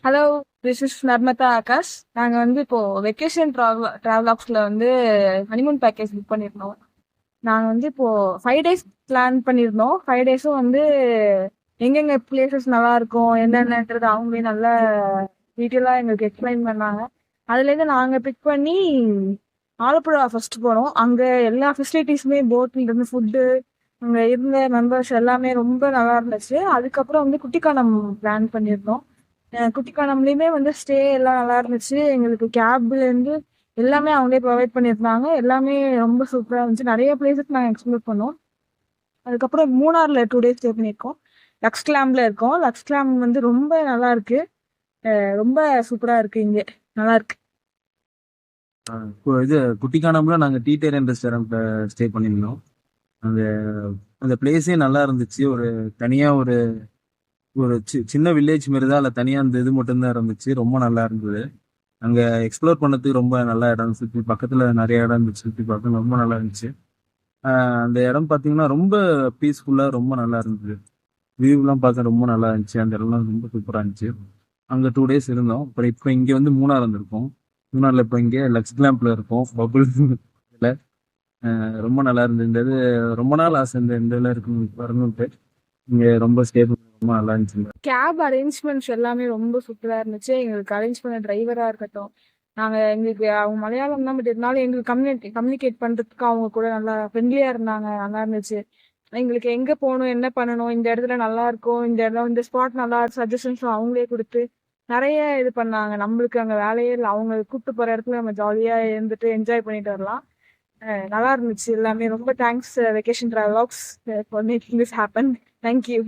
Hello, this is Narmada Akash. நாங்க வந்து இப்போ வெக்கேஷன் டிராவலாக்ஸ்ல வந்து ஹனிமூன் பேக்கேஜ் புக் பண்ணியிருந்தோம். நாங்க வந்து இப்போ 5 டேஸ் பிளான் பண்ணியிருந்தோம். 5 டேஸும் வந்து எங்கெங்க பிளேசஸ் நல்லா இருக்கும் என்னென்னன்றது அவங்களே நல்லா டீட்டெயிலாக எங்களுக்கு எக்ஸ்பிளைன் பண்ணாங்க. அதுலேருந்து நாங்கள் பிக் பண்ணி ஆலப்புழா ஃபர்ஸ்ட் போனோம். அங்கே எல்லா ஃபெசிலிட்டிஸுமே போட்ல இருந்து ஃபுட்டு அங்கே இருந்த மெம்பர்ஸ் எல்லாமே ரொம்ப நல்லா இருந்துச்சு. அதுக்கப்புறம் வந்து குட்டிக்கானம் பிளான் பண்ணியிருந்தோம். குட்டிக்கானம்லயுமே வந்து ஸ்டே எல்லாம் நல்லா இருந்துச்சு. எங்களுக்கு கேப்ல இருந்து எல்லாமே அவங்களே ப்ரொவைட் பண்ணியிருந்தாங்க. எல்லாமே ரொம்ப சூப்பரா இருந்துச்சு. நிறைய பிளேசஸ் நாங்கள் எக்ஸ்ப்ளோர் பண்ணோம். அதுக்கப்புறம் மூணார்ல 2 டேஸ் ஸ்டே பண்ணியிருக்கோம். லக்ஸ் கிளாம்ல இருக்கோம். லக்ஸ் கிளாம் வந்து ரொம்ப நல்லா இருக்கு. ரொம்ப சூப்பரா இருக்கு. இங்க நல்லா இருக்கு. இது குட்டிக்கானம்ல நாங்க டீடேரியன் ரெஸ்டாரண்ட்ல ஸ்டே பண்ணியிருந்தோம். அந்த அந்த பிளேஸே நல்லா இருந்துச்சு. ஒரு தனியா ஒரு ஒரு சின்ன வில்லேஜ் மாதிரி தான். அதில் தனியா அந்த இது மட்டும்தான் இருந்துச்சு. ரொம்ப நல்லா இருந்தது. அங்க எக்ஸ்ப்ளோர் பண்ணதுக்கு ரொம்ப நல்ல இடம். சுற்றி பக்கத்துல நிறைய இடம் இருந்துச்சு. சுற்றி பார்க்க ரொம்ப நல்லா இருந்துச்சு. அந்த இடம் பார்த்தீங்கன்னா ரொம்ப பீஸ்ஃபுல்லா ரொம்ப நல்லா இருந்தது. வியூலாம் பார்க்க ரொம்ப நல்லா இருந்துச்சு. அந்த இடம்லாம் ரொம்ப சூப்பரா இருந்துச்சு. அங்க 2 டேஸ் இருந்தோம். அப்புறம் இப்போ இங்க வந்து மூணார் வந்திருக்கோம். மூணார்ல இப்போ இங்கே லக்ஸ் கிளாம்ப்ல இருக்கோம். பபுள் ரொம்ப நல்லா இருந்தது. இந்த இது ரொம்ப நாள் ஆசை இந்த இந்த இதில் இருக்கு வரணுன்ட்டு. இங்க ரொம்ப ஸ்டே பண்ண ரொம்ப நல்லா இருந்துச்சு. கேப் அரேஞ்ச்மெண்ட்ஸ் எல்லாமே ரொம்ப சூப்பரா இருந்துச்சு. எங்களுக்கு அரேஞ்ச் பண்ண டிரைவரா இருக்கட்டும், எங்களுக்கு அவங்க மலையாளம் தான், பட் இருந்தாலும் எங்களுக்கு கம்யூனிகேட் பண்றதுக்கு அவங்க கூட நல்லா ஃப்ரெண்ட்லியா இருந்தாங்க. நல்லா இருந்துச்சு. எங்களுக்கு எங்க போகணும், என்ன பண்ணணும், இந்த இடத்துல நல்லா இருக்கும், இந்த இடம் இந்த ஸ்பாட் நல்லா சஜஷன்ஸ் அவங்களே கொடுத்து நிறைய இது பண்ணாங்க. நம்மளுக்கு அங்க வேலையே இல்லை. அவங்க கூப்பிட்டு போற இடத்துல நம்ம ஜாலியா இருந்துட்டு என்ஜாய் பண்ணிட்டு வரலாம். நல்லா இருந்துச்சு எல்லாமே. ரொம்ப thanks vacation travelogues for making this happen. Thank you.